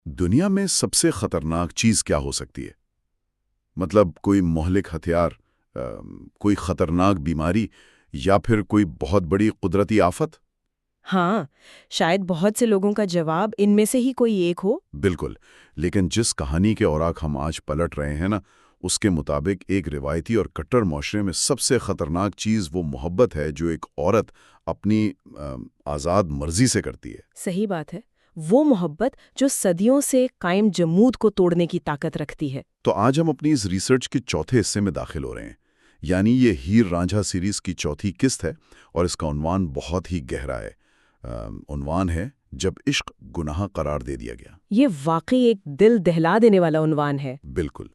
دنیا میں سب سے خطرناک چیز کیا ہو سکتی ہے؟ مطلب کوئی مہلک ہتھیار، کوئی خطرناک بیماری، یا پھر کوئی بہت بڑی قدرتی آفت؟ ہاں، شاید بہت سے لوگوں کا جواب ان میں سے ہی کوئی ایک ہو۔ بالکل، لیکن جس کہانی کے اوراق ہم آج پلٹ رہے ہیں نا، اس کے مطابق ایک روایتی اور کٹر معاشرے میں سب سے خطرناک چیز وہ محبت ہے جو ایک عورت اپنی آزاد مرضی سے کرتی ہے۔ صحیح بات ہے، وہ محبت جو صدیوں سے قائم جمود کو توڑنے کی طاقت رکھتی ہے۔ تو آج ہم اپنی اس ریسرچ کے چوتھے حصے میں داخل ہو رہے ہیں، یعنی یہ ہیر رانجھا سیریز کی چوتھی قسط ہے، اور اس کا عنوان بہت ہی گہرا ہے۔ عنوان ہے جب عشق گناہ قرار دے دیا گیا۔ یہ واقعی ایک دل دہلا دینے والا عنوان ہے۔ بالکل۔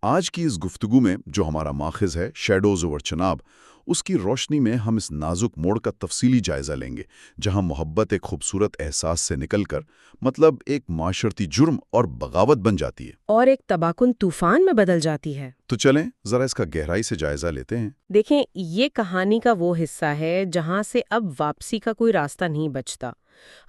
آج کی اس گفتگو میں جو ہمارا ماخذ ہے شیڈوز اوور چناب، اس کی روشنی میں ہم اس نازک موڑ کا تفصیلی جائزہ لیں گے جہاں محبت ایک خوبصورت احساس سے نکل کر مطلب ایک معاشرتی جرم اور بغاوت بن جاتی ہے، اور ایک تباکن طوفان میں بدل جاتی ہے۔ تو چلیں ذرا اس کا گہرائی سے جائزہ لیتے ہیں۔ دیکھیں، یہ کہانی کا وہ حصہ ہے جہاں سے اب واپسی کا کوئی راستہ نہیں بچتا۔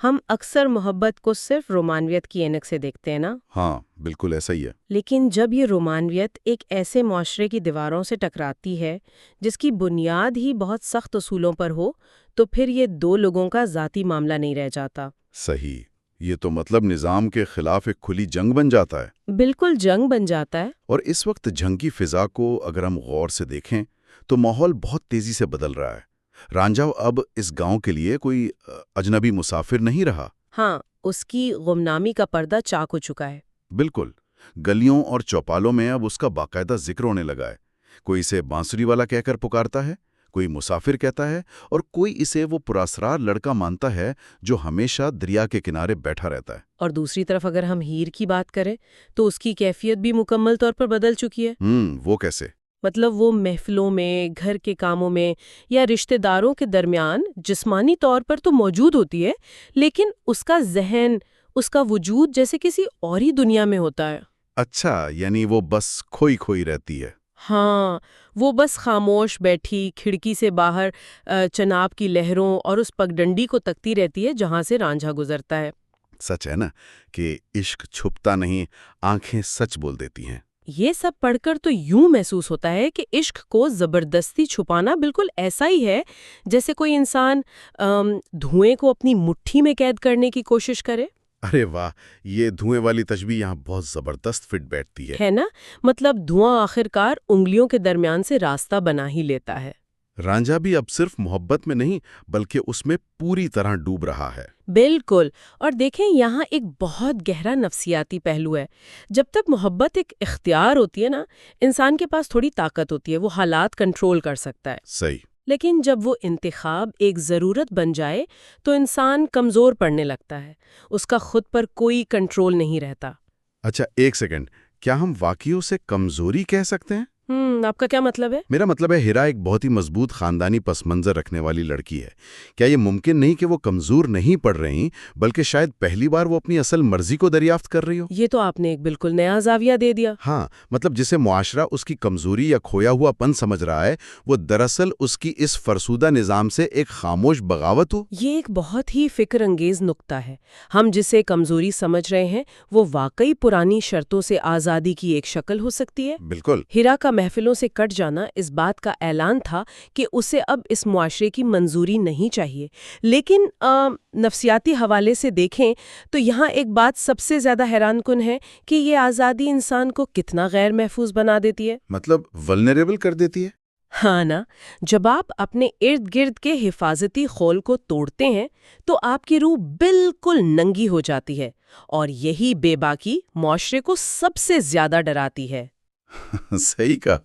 ہم اکثر محبت کو صرف رومانویت کی اینک سے دیکھتے ہیں نا؟ ہاں بالکل ایسا ہی ہے۔ لیکن جب یہ رومانویت ایک ایسے معاشرے کی دیواروں سے ٹکراتی ہے جس کی بنیاد ہی بہت سخت اصولوں پر ہو، تو پھر یہ دو لوگوں کا ذاتی معاملہ نہیں رہ جاتا۔ صحیح، یہ تو مطلب نظام کے خلاف ایک کھلی جنگ بن جاتا ہے۔ بالکل جنگ بن جاتا ہے۔ اور اس وقت جنگ کی فضا کو اگر ہم غور سے دیکھیں تو ماحول بہت تیزی سے بدل رہا ہے۔ رانجھا اب اس گاؤں کے لیے کوئی اجنبی مسافر نہیں رہا۔ ہاں، اس کی گمنامی کا پردہ چاک ہو چکا ہے۔ بالکل، گلیوں اور چوپالوں میں اب اس کا باقاعدہ ذکر ہونے لگا ہے۔ کوئی اسے بانسری والا کہہ کر پکارتا ہے، کوئی مسافر کہتا ہے، اور کوئی اسے وہ پراسرار لڑکا مانتا ہے جو ہمیشہ دریا کے کنارے بیٹھا رہتا ہے۔ اور دوسری طرف اگر ہم ہیر کی بات کریں تو اس کی کیفیت بھی مکمل طور پر بدل چکی ہے۔ وہ کیسے؟ مطلب وہ محفلوں میں، گھر کے کاموں میں یا رشتہ داروں کے درمیان جسمانی طور پر تو موجود ہوتی ہے، لیکن اس کا ذہن، اس کا وجود جیسے کسی اور ہی دنیا میں ہوتا ہے۔ اچھا، یعنی وہ بس کھوئی کھوئی رہتی ہے۔ ہاں، وہ بس خاموش بیٹھی کھڑکی سے باہر چناب کی لہروں اور اس پگڈنڈی کو تکتی رہتی ہے جہاں سے رانجھا گزرتا ہے۔ سچ ہے نا کہ عشق چھپتا نہیں، آنکھیں سچ بول دیتی ہیں۔ یہ سب پڑھ کر تو یوں محسوس ہوتا ہے کہ عشق کو زبردستی چھپانا بالکل ایسا ہی ہے جیسے کوئی انسان دھوئیں کو اپنی مٹھی میں قید کرنے کی کوشش کرے۔ ارے واہ، یہ دھوئیں والی تشبیہ یہاں بہت زبردست فٹ بیٹھتی ہے۔ ہے نا؟ مطلب دھواں آخرکار انگلیوں کے درمیان سے راستہ بنا ہی لیتا ہے۔ رانجھا بھی اب صرف محبت میں نہیں بلکہ اس میں پوری طرح ڈوب رہا ہے۔ بالکل، اور دیکھیں یہاں ایک بہت گہرا نفسیاتی پہلو ہے۔ جب تک محبت ایک اختیار ہوتی ہے نا، انسان کے پاس تھوڑی طاقت ہوتی ہے، وہ حالات کنٹرول کر سکتا ہے۔ صحیح۔ لیکن جب وہ انتخاب ایک ضرورت بن جائے تو انسان کمزور پڑنے لگتا ہے، اس کا خود پر کوئی کنٹرول نہیں رہتا۔ اچھا ایک سیکنڈ، کیا ہم واقعی اسے کمزوری کہہ سکتے ہیں؟ آپ کا کیا مطلب ہے؟ میرا مطلب ہے ہیرا ایک بہت ہی مضبوط خاندانی پس منظر رکھنے والی لڑکی ہے۔ کیا یہ ممکن نہیں کہ وہ کمزور نہیں پڑ رہی بلکہ شاید پہلی بار وہ اپنی اصل مرضی کو دریافت کر رہی ہو؟ یہ تو آپ نے ایک بالکل نیا زاویہ دے دیا۔ ہاں، مطلب جسے معاشرہ اس کی کمزوری یا کھویا ہوا پن سمجھ رہا ہے، وہ دراصل اس کی اس فرسودہ نظام سے ایک خاموش بغاوت ہو۔ یہ ایک بہت ہی فکر انگیز نکتہ ہے۔ ہم جسے کمزوری سمجھ رہے ہیں وہ واقعی پرانی شرطوں سے آزادی کی ایک شکل ہو سکتی ہے۔ بالکل۔ ہیرا کا محفلوں سے کٹ جانا اس بات کا اعلان تھا کہ اسے اب اس معاشرے کی منظوری نہیں چاہیے، لیکن نفسیاتی حوالے سے دیکھیں تو یہاں ایک بات سب سے زیادہ حیران کن ہے کہ یہ آزادی انسان کو کتنا غیر محفوظ بنا دیتی ہے۔ مطلب ولنریبل کر دیتی ہے۔ ہاں نا، جب آپ اپنے ارد گرد کے حفاظتی خول کو توڑتے ہیں تو آپ کی روح بالکل ننگی ہو جاتی ہے، اور یہی بے باکی معاشرے کو سب سے زیادہ ڈراتی ہے۔ صحیح کہا،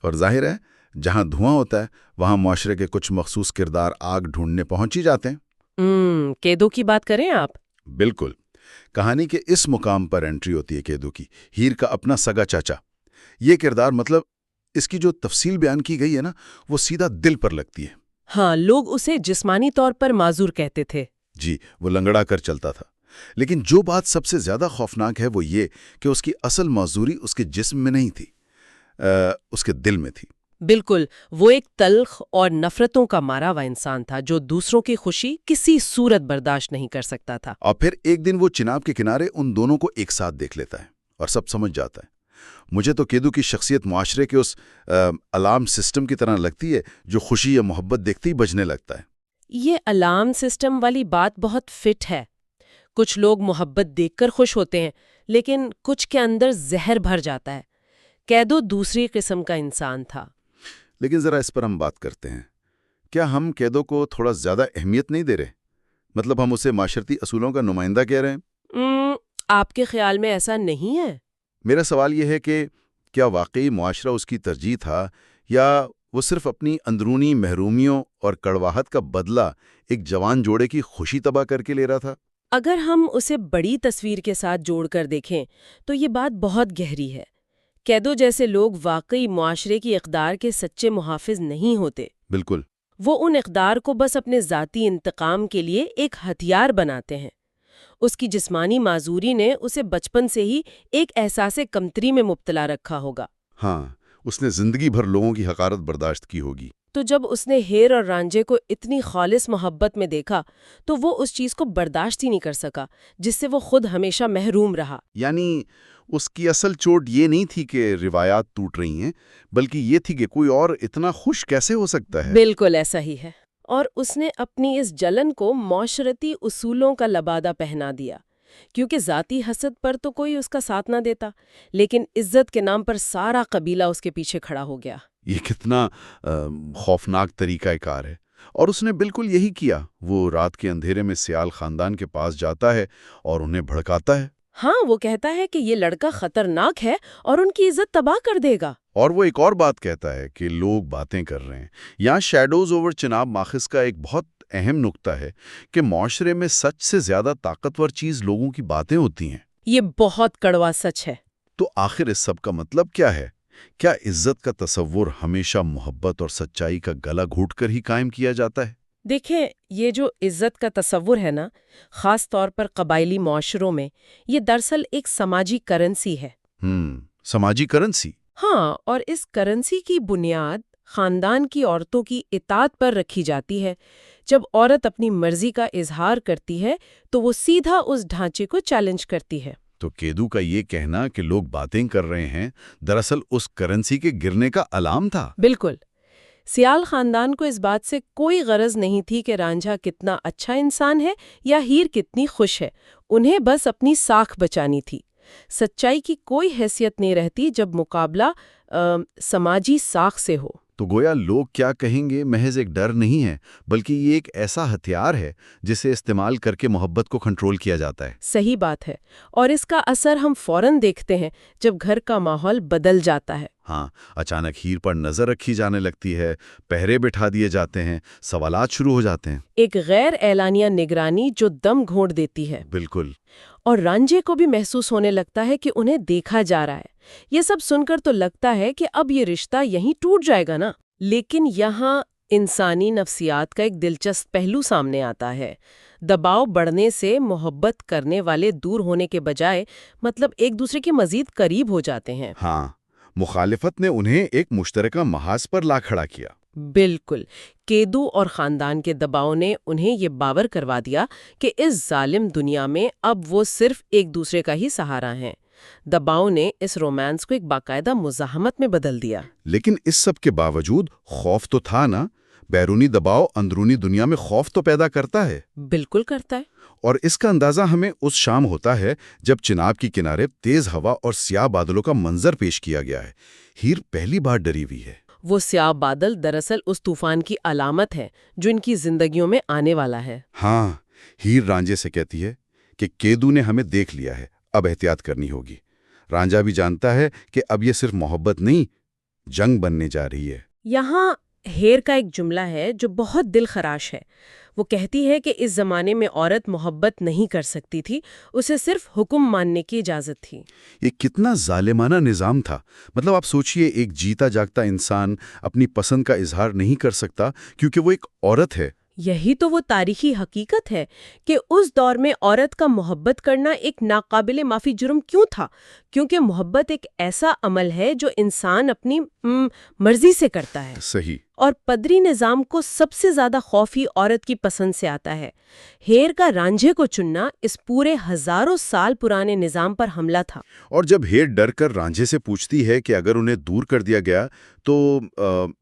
اور ظاہر ہے جہاں دھواں ہوتا ہے وہاں معاشرے کے کچھ مخصوص کردار آگ ڈھونڈنے پہنچ ہی جاتے ہیں۔ قیدوں کی بات کریں آپ؟ بالکل، کہانی کے اس مقام پر انٹری ہوتی ہے قیدو کی، ہیر کا اپنا سگا چاچا۔ یہ کردار مطلب اس کی جو تفصیل بیان کی گئی ہے نا، وہ سیدھا دل پر لگتی ہے۔ ہاں، لوگ اسے جسمانی طور پر معذور کہتے تھے۔ جی، وہ لنگڑا کر چلتا تھا، لیکن جو بات سب سے زیادہ خوفناک ہے وہ یہ کہ اس کی اصل معذوری اس کے جسم میں نہیں تھی، اس کے دل میں تھی۔ بالکل، وہ ایک تلخ اور نفرتوں کا مارا ہوا انسان تھا جو دوسروں کی خوشی کسی صورت برداشت نہیں کر سکتا تھا۔ اور پھر ایک دن وہ چناب کے کنارے ان دونوں کو ایک ساتھ دیکھ لیتا ہے اور سب سمجھ جاتا ہے۔ مجھے تو کیدو کی شخصیت معاشرے کے اس الارم سسٹم کی طرح لگتی ہے جو خوشی یا محبت دیکھتے ہی بجنے لگتا ہے۔ یہ الارم سسٹم والی بات بہت فٹ ہے۔ کچھ لوگ محبت دیکھ کر خوش ہوتے ہیں، لیکن کچھ کے اندر زہر بھر جاتا ہے۔ کیدو دوسری قسم کا انسان تھا۔ لیکن ذرا اس پر ہم بات کرتے ہیں۔ کیا ہم کیدو کو تھوڑا زیادہ اہمیت نہیں دے رہے؟ مطلب ہم اسے معاشرتی اصولوں کا نمائندہ کہہ رہے ہیں؟ آپ کے خیال میں ایسا نہیں ہے؟ میرا سوال یہ ہے کہ کیا واقعی معاشرہ اس کی ترجیح تھا، یا وہ صرف اپنی اندرونی محرومیوں اور کڑواہٹ کا بدلہ ایک جوان جوڑے کی خوشی تباہ کر کے لے رہا تھا؟ اگر ہم اسے بڑی تصویر کے ساتھ جوڑ کر دیکھیں تو یہ بات بہت گہری ہے۔ کیدو جیسے لوگ واقعی معاشرے کی اقدار کے سچے محافظ نہیں ہوتے۔ بالکل۔ وہ ان اقدار کو بس اپنے ذاتی انتقام کے لیے ایک ہتھیار بناتے ہیں۔ اس کی جسمانی معذوری نے اسے بچپن سے ہی ایک احساس کمتری میں مبتلا رکھا ہوگا۔ ہاں، اس نے زندگی بھر لوگوں کی حقارت برداشت کی ہوگی۔ تو جب اس نے ہیر اور رانجھے کو اتنی خالص محبت میں دیکھا تو وہ اس چیز کو برداشت ہی نہیں کر سکا جس سے وہ خود ہمیشہ محروم رہا۔ یعنی اس کی اصل چوٹ یہ نہیں تھی کہ روایات ٹوٹ رہی ہیں، بلکہ یہ تھی کہ کوئی اور اتنا خوش کیسے ہو سکتا ہے۔ بالکل ایسا ہی ہے، اور اس نے اپنی اس جلن کو معاشرتی اصولوں کا لبادہ پہنا دیا، کیونکہ ذاتی حسد پر تو کوئی اس کا ساتھ نہ دیتا، لیکن عزت کے نام پر سارا قبیلہ اس کے پیچھے کھڑا ہو گیا۔ یہ کتنا خوفناک طریقہ کار ہے، اور اس نے بالکل یہی کیا۔ وہ رات کے اندھیرے میں سیال خاندان کے پاس جاتا ہے اور انہیں بھڑکاتا ہے۔ ہاں، وہ کہتا ہے کہ یہ لڑکا خطرناک ہے اور ان کی عزت تباہ کر دے گا۔ اور وہ ایک اور بات کہتا ہے کہ لوگ باتیں کر رہے ہیں۔ یہاں شیڈوز اوور چناب ماخذ کا ایک بہت اہم نقطہ ہے کہ معاشرے میں سچ سے زیادہ طاقتور چیز لوگوں کی باتیں ہوتی ہیں۔ یہ بہت کڑوا سچ ہے۔ تو آخر اس سب کا مطلب کیا ہے؟ کیا عزت کا تصور ہمیشہ محبت اور سچائی کا گلا گھونٹ کر ہی قائم کیا جاتا ہے؟ دیکھیں، یہ جو عزت کا تصور ہے نا، خاص طور پر قبائلی معاشروں میں، یہ دراصل ایک سماجی کرنسی ہے۔ سماجی کرنسی؟ ہاں، اور اس کرنسی کی بنیاد خاندان کی عورتوں کی اطاعت پر رکھی جاتی ہے۔ جب عورت اپنی مرضی کا اظہار کرتی ہے تو وہ سیدھا اس ڈھانچے کو چیلنج کرتی ہے۔ تو کیدو کا یہ کہنا کہ لوگ باتیں کر رہے ہیں دراصل اس کرنسی کے گرنے کا علام تھا۔ بالکل۔ سیال خاندان کو اس بات سے کوئی غرض نہیں تھی کہ رانجھا کتنا اچھا انسان ہے یا ہیر کتنی خوش ہے، انہیں بس اپنی ساکھ بچانی تھی۔ سچائی کی کوئی حیثیت نہیں رہتی جب مقابلہ سماجی ساکھ سے ہو۔ تو گویا لوگ کیا کہیں گے محض ایک ڈر نہیں ہے، بلکہ یہ ایک ایسا ہتھیار ہے جسے استعمال کر کے محبت کو کنٹرول کیا جاتا ہے۔ صحیح بات ہے، اور اس کا اثر ہم فوراً دیکھتے ہیں جب گھر کا ماحول بدل جاتا ہے۔ ہاں، اچانک ہیر پر نظر رکھی جانے لگتی ہے، پہرے بٹھا دیے جاتے ہیں، سوالات شروع ہو جاتے ہیں۔ ایک غیر اعلانیہ نگرانی جو دم گھونٹ دیتی ہے۔ بالکل۔ اور رانجھے کو بھی محسوس ہونے لگتا ہے کہ انہیں دیکھا جا رہا ہے۔ یہ سب سن کر تو لگتا ہے کہ اب یہ رشتہ یہیں ٹوٹ جائے گا نا، لیکن یہاں انسانی نفسیات کا ایک دلچسپ پہلو سامنے آتا ہے۔ دباؤ بڑھنے سے محبت کرنے والے دور ہونے کے بجائے مطلب ایک دوسرے کے مزید قریب ہو جاتے ہیں۔ ہاں، مخالفت نے انہیں ایک مشترکہ محاذ پر لا کھڑا کیا۔ بالکل۔ کیدو اور خاندان کے دباؤ نے انہیں یہ باور کروا دیا کہ اس ظالم دنیا میں اب وہ صرف ایک دوسرے کا ہی سہارا ہیں۔ دباؤ نے اس رومانس کو ایک باقاعدہ مزاحمت میں بدل دیا۔ لیکن اس سب کے باوجود خوف تو تھا نا؟ بیرونی دباؤ اندرونی دنیا میں خوف تو پیدا کرتا ہے۔ بالکل کرتا ہے۔ اور اس کا اندازہ ہمیں اس شام ہوتا ہے جب چناب کی کنارے تیز ہوا اور سیاہ بادلوں کا منظر پیش کیا گیا ہے۔ ہیر پہلی بار ڈری ہوئی ہے۔ وہ سیاہ بادل دراصل اس طوفان کی علامت ہے جو ان کی زندگیوں میں آنے والا ہے۔ ہاں، ہیر رانجھے سے کہتی ہے کہ کیدو نے ہمیں دیکھ لیا ہے، اب احتیاط کرنی ہوگی۔ رانجھا بھی جانتا ہے کہ اب یہ صرف محبت نہیں، جنگ بننے جا رہی ہے۔ یہاں ہیر کا ایک جملہ ہے جو بہت دل خراش ہے۔ وہ کہتی ہے کہ اس زمانے میں عورت محبت نہیں کر سکتی تھی، اسے صرف حکم ماننے کی اجازت تھی۔ یہ کتنا ظالمانہ نظام تھا۔ مطلب آپ سوچئے، ایک جیتا جاگتا انسان اپنی پسند کا اظہار نہیں کر سکتا کیونکہ وہ ایک عورت ہے۔ یہی تو وہ تاریخی حقیقت ہے کہ اس دور میں عورت کا محبت کرنا ایک ناقابل معافی جرم کیوں تھا؟ کیونکہ محبت ایک ایسا عمل ہے جو انسان اپنی مرضی سے کرتا ہے۔ صحیح۔ اور پدری نظام کو سب سے زیادہ خوف ہی عورت کی پسند سے آتا ہے۔ ہیر کا رانجھے کو چننا اس پورے ہزاروں سال پرانے نظام پر حملہ تھا۔ اور جب ہیر ڈر کر رانجھے سے پوچھتی ہے کہ اگر انہیں دور کر دیا گیا تو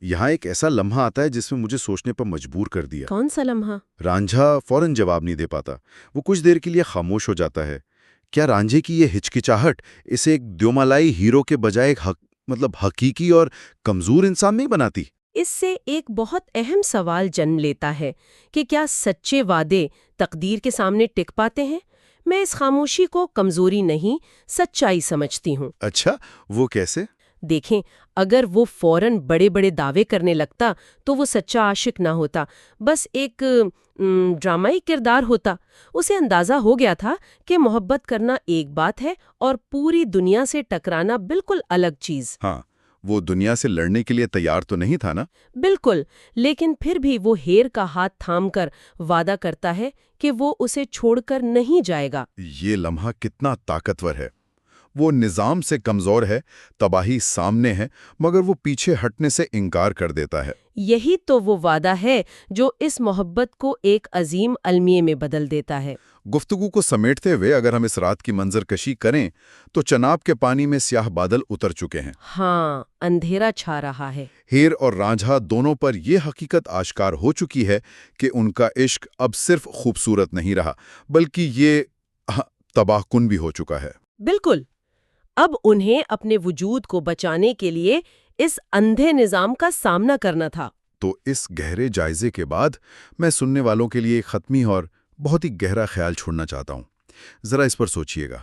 یہاں ایک ایسا لمحہ آتا ہے جس میں مجھے سوچنے پر مجبور کر دیا۔ کون سا لمحہ؟ رانجھا فوراً جواب نہیں دے پاتا، وہ کچھ دیر کے لیے خاموش ہو جاتا ہے۔ کیا رانجھے کی یہ ہچکچاہٹ اسے ایک دیومالائی ہیرو کے بجائے ایک حقیقی اور کمزور انسان نہیں بناتی؟ اس سے ایک بہت اہم سوال جنم لیتا ہے کہ کیا سچے وعدے تقدیر کے سامنے ٹک پاتے ہیں؟ میں اس خاموشی کو کمزوری نہیں، سچائی سمجھتی ہوں۔ اچھا، وہ کیسے؟ دیکھیں، اگر وہ فوراً بڑے بڑے دعوے کرنے لگتا تو وہ سچا عاشق نہ ہوتا، بس ایک ڈرامائی کردار ہوتا۔ اسے اندازہ ہو گیا تھا کہ محبت کرنا ایک بات ہے اور پوری دنیا سے ٹکرانا بالکل الگ چیز۔ ہاں، وہ دنیا سے لڑنے کے لیے تیار تو نہیں تھا نا؟ بالکل، لیکن پھر بھی وہ ہیر کا ہاتھ تھام کر وعدہ کرتا ہے کہ وہ اسے چھوڑ کر نہیں جائے گا۔ یہ لمحہ کتنا طاقتور ہے۔ وہ نظام سے کمزور ہے، تباہی سامنے ہے، مگر وہ پیچھے ہٹنے سے انکار کر دیتا ہے۔ یہی تو وہ وعدہ ہے جو اس محبت کو ایک عظیم المیے میں بدل دیتا ہے۔ گفتگو کو سمیٹتے ہوئے اگر ہم اس رات کی منظر کشی کریں تو چناب کے پانی میں سیاہ بادل اتر چکے ہیں۔ ہاں، اندھیرا چھا رہا ہے۔ ہیر اور رانجھا دونوں پر یہ حقیقت آشکار ہو چکی ہے کہ ان کا عشق اب صرف خوبصورت نہیں رہا، بلکہ یہ تباہ کن بھی ہو چکا ہے۔ بالکل، اب انہیں اپنے وجود کو بچانے کے لیے اس اندھے نظام کا سامنا کرنا تھا۔ تو اس گہرے جائزے کے بعد میں سننے والوں کے لیے ایک ختمی اور بہت ہی گہرا خیال چھوڑنا چاہتا ہوں۔ ذرا اس پر سوچئے گا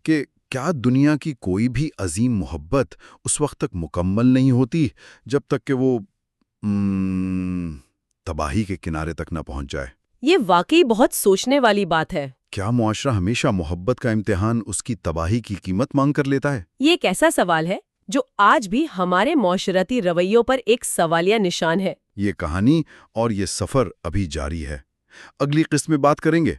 کہ کیا دنیا کی کوئی بھی عظیم محبت اس وقت تک مکمل نہیں ہوتی جب تک کہ وہ تباہی کے کنارے تک نہ پہنچ جائے؟ یہ واقعی بہت سوچنے والی بات ہے۔ کیا معاشرہ ہمیشہ محبت کا امتحان اس کی تباہی کی قیمت مانگ کر لیتا ہے؟ یہ ایک ایسا سوال ہے جو آج بھی ہمارے معاشرتی رویوں پر ایک سوالیہ نشان ہے۔ یہ کہانی اور یہ سفر ابھی جاری ہے۔ اگلی قسط میں بات کریں گے